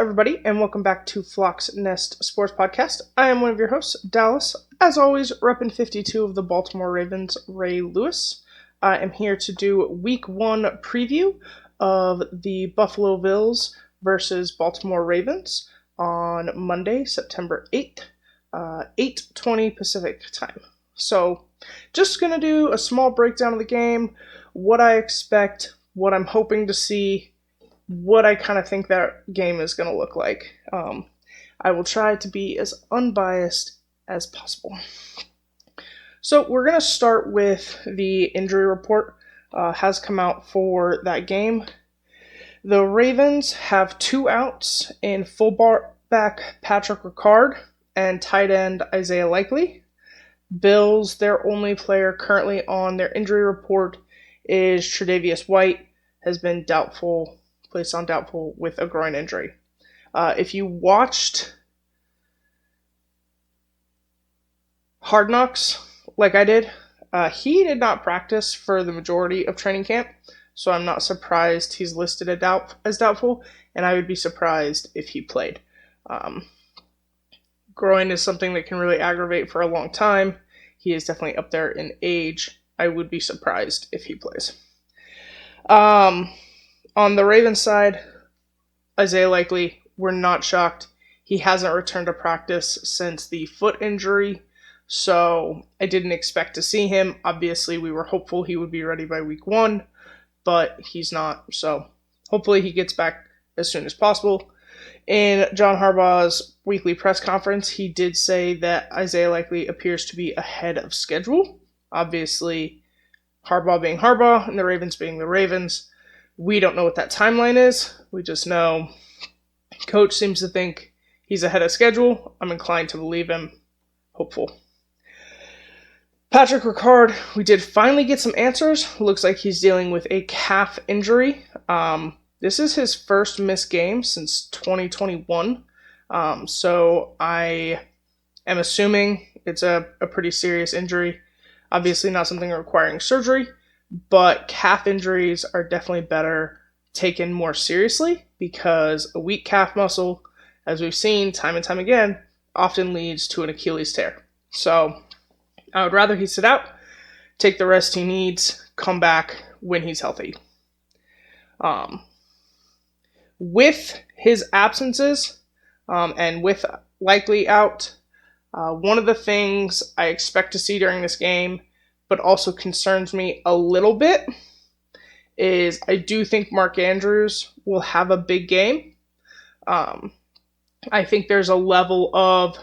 everybody, and welcome back to Flock's Nest Sports Podcast. I am one of your hosts, Dallas. As always, repping 52 of the Baltimore Ravens, Ray Lewis. I am here to do Week 1 preview of the Buffalo Bills versus Baltimore Ravens on Monday, September 8th, 8:20 Pacific time. So, just going to do a small breakdown of the game, what I expect, what I'm hoping to see, what I kind of think that game is going to look like. I will try to be as unbiased as possible. So we're going to start with the injury report has come out for that game. The Ravens have 2 outs in fullback Patrick Ricard and tight end Isaiah Likely. Bills, their only player currently on their injury report is Tre'Davious White, has been placed on doubtful with a groin injury. If you watched Hard Knocks like I did, he did not practice for the majority of training camp, so I'm not surprised he's listed as doubtful, and I would be surprised if he played. Groin is something that can really aggravate for a long time. He is definitely up there in age. I would be surprised if he plays. On the Ravens side, Isaiah Likely, we're not shocked. He hasn't returned to practice since the foot injury, so I didn't expect to see him. Obviously, we were hopeful he would be ready by week 1, but he's not, so hopefully he gets back as soon as possible. In John Harbaugh's weekly press conference, he did say that Isaiah Likely appears to be ahead of schedule. Obviously, Harbaugh being Harbaugh and the Ravens being the Ravens, we don't know what that timeline is. We just know coach seems to think he's ahead of schedule. I'm inclined to believe him. Hopeful. Patrick Ricard, we did finally get some answers. Looks like he's dealing with a calf injury. This is his first missed game since 2021. So I am assuming it's a pretty serious injury. Obviously not something requiring surgery, but calf injuries are definitely better taken more seriously because a weak calf muscle, as we've seen time and time again, often leads to an Achilles tear. So I would rather he sit out, take the rest he needs, come back when he's healthy. With his absences and with Likely out, one of the things I expect to see during this game, but also concerns me a little bit, is I do think Mark Andrews will have a big game. I think there's a level of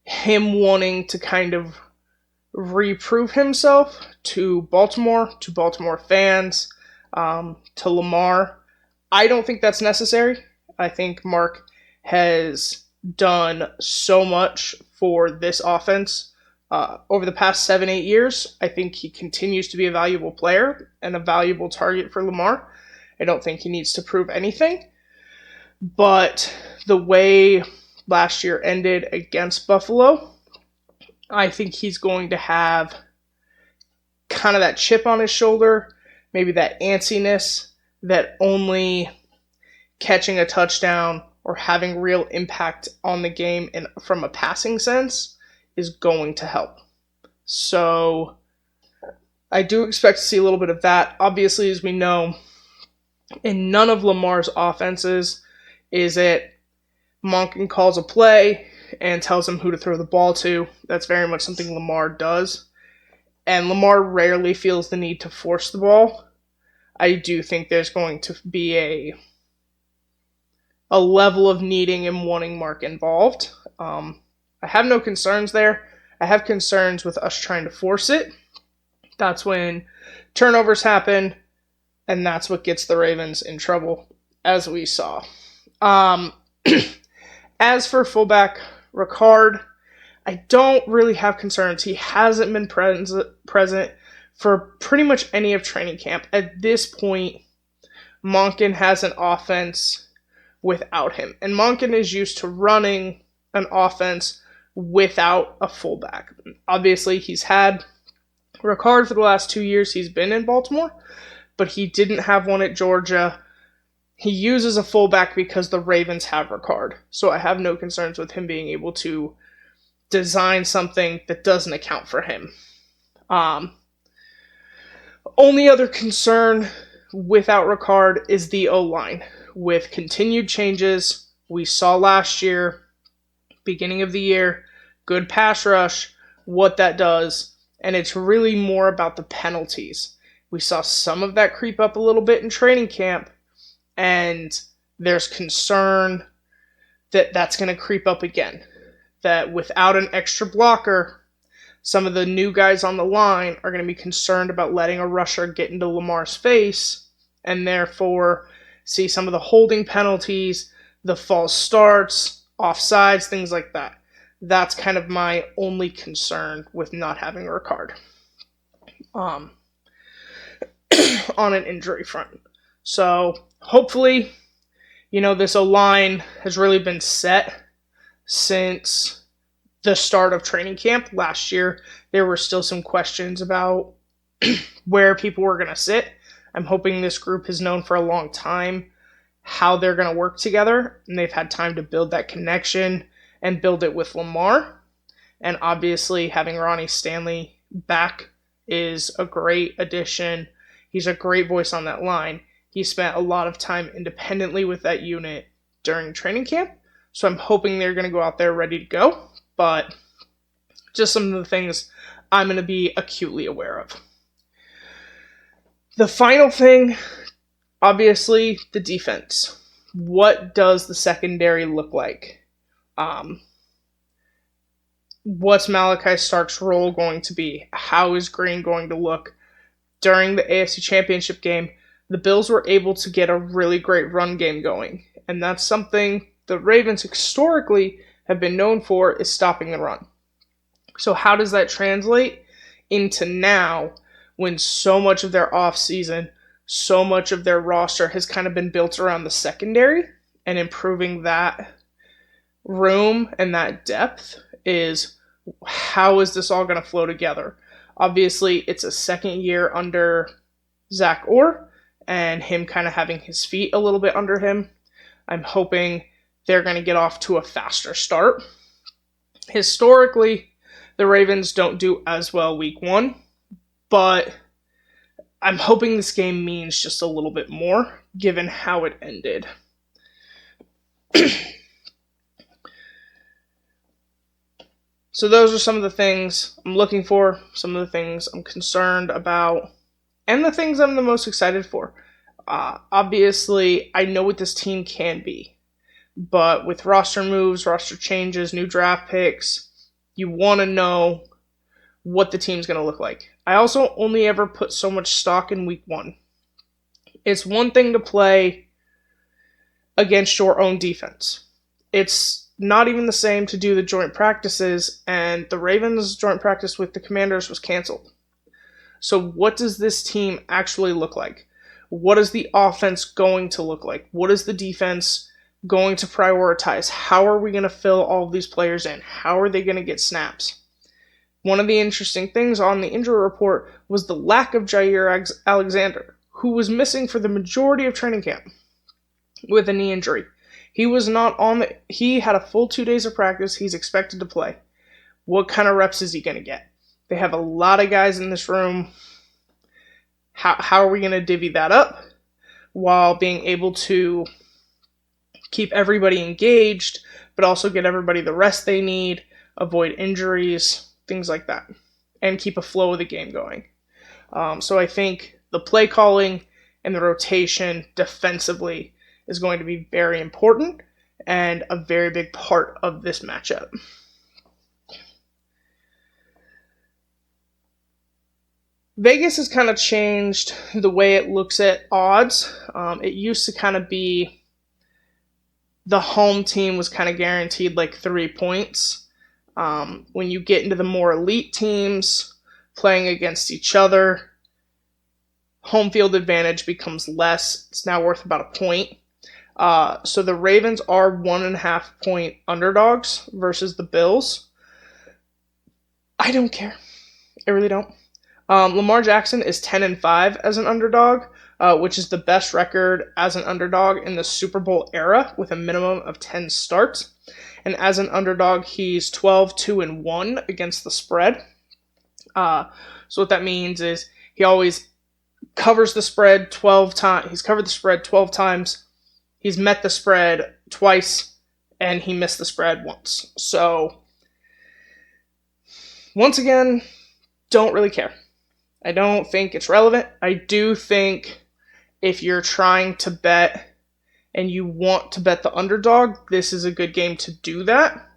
him wanting to kind of reprove himself to Baltimore fans, to Lamar. I don't think that's necessary. I think Mark has done so much for this offense over the past 7-8 years. I think he continues to be a valuable player and a valuable target for Lamar. I don't think he needs to prove anything. But the way last year ended against Buffalo, I think he's going to have kind of that chip on his shoulder, maybe that antsiness that only catching a touchdown or having real impact on the game and from a passing sense is going to help. So I do expect to see a little bit of that. Obviously, as we know, in none of Lamar's offenses is it Monken calls a play and tells him who to throw the ball to. That's very much something Lamar does. And Lamar rarely feels the need to force the ball. I do think there's going to be a level of needing and wanting Mark involved. I have no concerns there. I have concerns with us trying to force it. That's when turnovers happen, and that's what gets the Ravens in trouble, as we saw. As for fullback Ricard, I don't really have concerns. He hasn't been present for pretty much any of training camp. At this point, Monken has an offense without him. And Monken is used to running an offense without a fullback. Obviously, he's had Ricard for the last 2 years. He's been in Baltimore, but he didn't have one at Georgia. he uses a fullback because the Ravens have Ricard. So I have no concerns with him being able to design something that doesn't account for him. Only other concern without Ricard is the O-line. With continued changes we saw last year, beginning of the year, good pass rush, what that does, and it's really more about the penalties. We saw some of that creep up a little bit in training camp, and there's concern that that's going to creep up again. That without an extra blocker, some of the new guys on the line are going to be concerned about letting a rusher get into Lamar's face, and therefore see some of the holding penalties, the false starts, offsides, things like that. That's kind of my only concern with not having a Ricard on an injury front. So hopefully, this O-line has really been set since the start of training camp. Last year, there were still some questions about where people were going to sit. I'm hoping this group has known for a long time how they're going to work together, and they've had time to build that connection and build it with Lamar. And obviously, having Ronnie Stanley back is a great addition. He's a great voice on that line. He spent a lot of time independently with that unit during training camp, so I'm hoping they're going to go out there ready to go. But just some of the things I'm going to be acutely aware of. The final thing, obviously, the defense. What does the secondary look like? What's Malachi Stark's role going to be? How is Green going to look? During the AFC Championship game, the Bills were able to get a really great run game going. And that's something the Ravens historically have been known for, is stopping the run. So how does that translate into now, when so much of their offseason, so much of their roster has kind of been built around the secondary, and improving that room and that depth is, how is this all going to flow together? Obviously, it's a second year under Zach Orr, and him kind of having his feet a little bit under him. I'm hoping they're going to get off to a faster start. Historically, the Ravens don't do as well week one, but I'm hoping this game means just a little bit more, given how it ended. So those are some of the things I'm looking for, some of the things I'm concerned about, and the things I'm the most excited for. Obviously, I know what this team can be, but with roster moves, roster changes, new draft picks, you want to know what the team's going to look like. I also only ever put so much stock in week one. It's one thing to play against your own defense. It's not even the same to do the joint practices, and the Ravens' joint practice with the Commanders was canceled. So what does this team actually look like? What is the offense going to look like? What is the defense going to prioritize? How are we going to fill all of these players in? How are they going to get snaps? One of the interesting things on the injury report was the lack of Jair Alexander, who was missing for the majority of training camp with a knee injury. He was not on he had a full 2 days of practice. He's expected to play. What kind of reps is he going to get? They have a lot of guys in this room. How are we going to divvy that up while being able to keep everybody engaged, but also get everybody the rest they need, avoid injuries, things like that, and keep a flow of the game going? So I think the play calling and the rotation defensively is going to be very important and a very big part of this matchup. Vegas has kind of changed the way it looks at odds. It used to kind of be the home team was kind of guaranteed like 3 points. When you get into the more elite teams playing against each other, home field advantage becomes less. It's now worth about a point. So the Ravens are 1.5 point underdogs versus the Bills. I don't care. I really don't. Lamar Jackson is 10-5 as an underdog. which is the best record as an underdog in the Super Bowl era with a minimum of 10 starts. And as an underdog, he's 12-2-1 against the spread. So what that means is he always covers the spread 12 times. He's covered the spread 12 times. He's met the spread twice, and he missed the spread once. So, once again, don't really care. I don't think it's relevant. I do think if you're trying to bet and you want to bet the underdog, this is a good game to do that.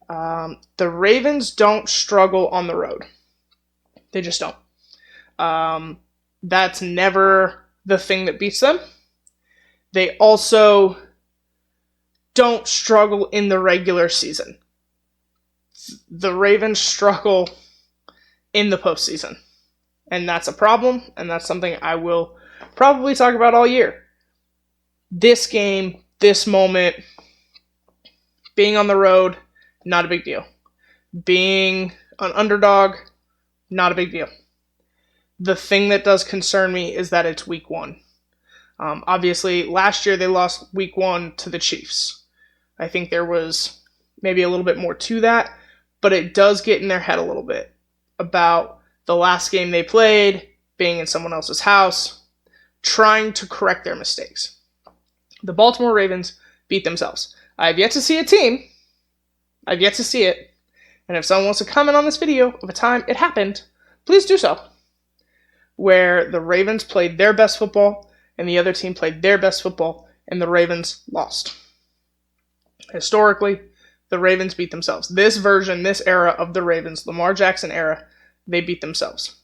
The Ravens don't struggle on the road. They just don't. That's never the thing that beats them. They also don't struggle in the regular season. The Ravens struggle in the postseason. And that's a problem, and that's something I will probably talk about all year. This game, this moment, being on the road, not a big deal. Being an underdog, not a big deal. The thing that does concern me is that it's week 1. Obviously, last year they lost week 1 to the Chiefs. I think there was maybe a little bit more to that, but it does get in their head a little bit about the last game they played, being in someone else's house, trying to correct their mistakes. The Baltimore Ravens beat themselves. I have yet to see a team. I've yet to see it. And if someone wants to comment on this video of a time it happened, please do so. Where the Ravens played their best football and the other team played their best football and the Ravens lost. Historically, the Ravens beat themselves. This version, this era of the Ravens, Lamar Jackson era, they beat themselves.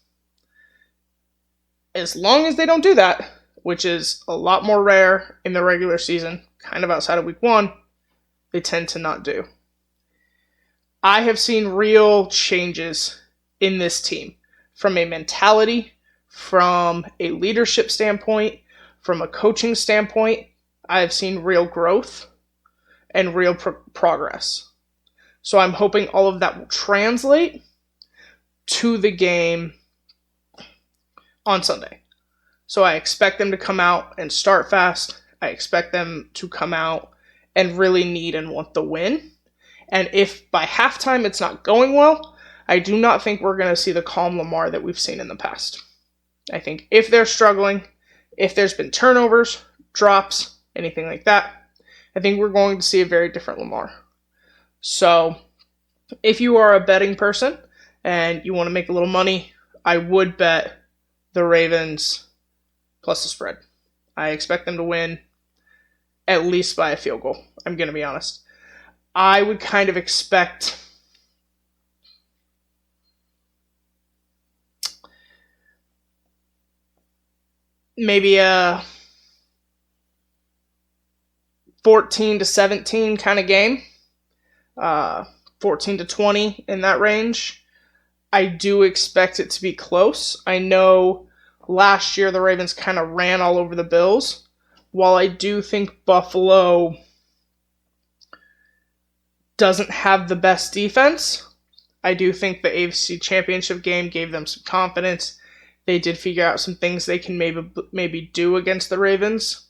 As long as they don't do that, which is a lot more rare in the regular season, kind of outside of week 1, they tend to not do. I have seen real changes in this team from a mentality, from a leadership standpoint, from a coaching standpoint. I have seen real growth and real progress. So I'm hoping all of that will translate to the game on Sunday. So I expect them to come out and start fast. I expect them to come out and really need and want the win. And if by halftime it's not going well, I do not think we're going to see the calm Lamar that we've seen in the past. I think if they're struggling, if there's been turnovers, drops, anything like that, I think we're going to see a very different Lamar. So if you are a betting person and you want to make a little money, I would bet the Ravens plus the spread. I expect them to win at least by a field goal. I'm going to be honest. I would kind of expect maybe a 14-17 kind of game. 14-20 in that range. I do expect it to be close. I know last year the Ravens kind of ran all over the Bills. While I do think Buffalo doesn't have the best defense, I do think the AFC Championship game gave them some confidence. They did figure out some things they can maybe do against the Ravens.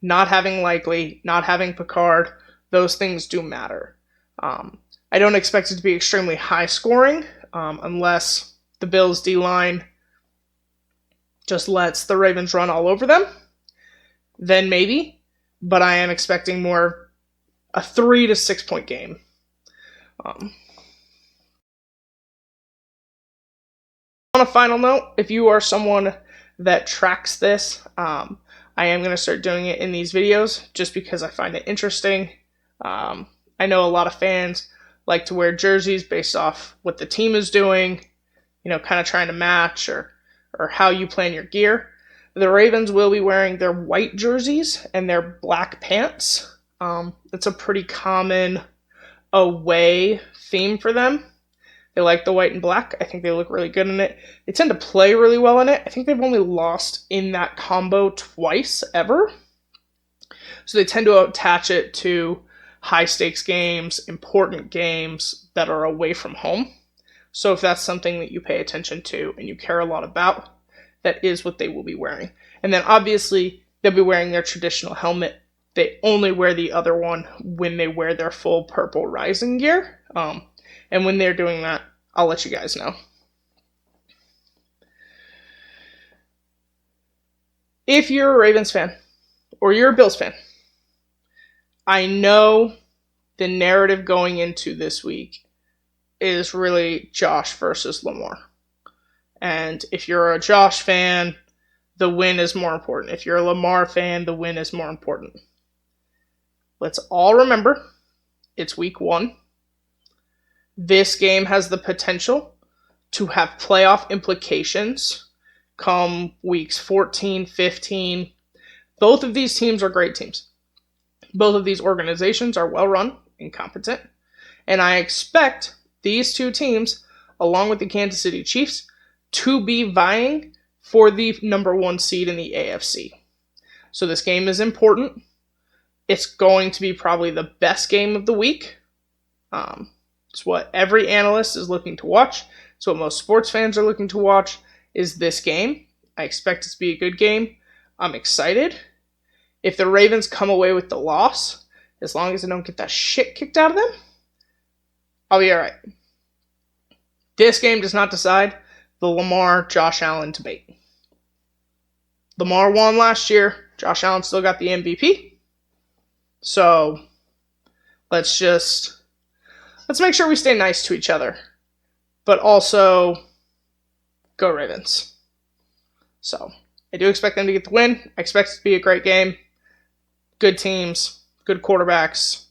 Not having Likely, not having Picard, those things do matter. I don't expect it to be extremely high scoring unless the Bills' D-line just lets the Ravens run all over them. Then maybe. But I am expecting more a 3 to 6 point game. On a final note, if you are someone that tracks this, I am going to start doing it in these videos just because I find it interesting. I know a lot of fans like to wear jerseys based off what the team is doing, kind of trying to match or how you plan your gear. The Ravens will be wearing their white jerseys and their black pants. It's a pretty common away theme for them. They like the white and black. I think they look really good in it. They tend to play really well in it. I think they've only lost in that combo twice ever. So they tend to attach it to high-stakes games, important games that are away from home. So if that's something that you pay attention to and you care a lot about, that is what they will be wearing. And And then obviously they'll be wearing their traditional helmet. They only wear the other one when they wear their full purple Rising gear. And when they're doing that, I'll let you guys know. If you're a Ravens fan or you're a Bills fan, I know the narrative going into this week is really Josh versus Lamar. And if you're a Josh fan, the win is more important. If you're a Lamar fan, the win is more important. Let's all remember, it's week 1. This game has the potential to have playoff implications come weeks 14, 15. Both of these teams are great teams. Both of these organizations are well run and competent. And I expect these two teams, along with the Kansas City Chiefs, to be vying for the number 1 seed in the AFC. So this game is important. It's going to be probably the best game of the week. It's what every analyst is looking to watch. It's what most sports fans are looking to watch is this game. I expect it to be a good game. I'm excited. If the Ravens come away with the loss, as long as they don't get that shit kicked out of them, I'll be all right. This game does not decide the Lamar-Josh Allen debate. Lamar won last year. Josh Allen still got the MVP. So let's make sure we stay nice to each other. But also, go Ravens. So I do expect them to get the win. I expect it to be a great game. Good teams, good quarterbacks.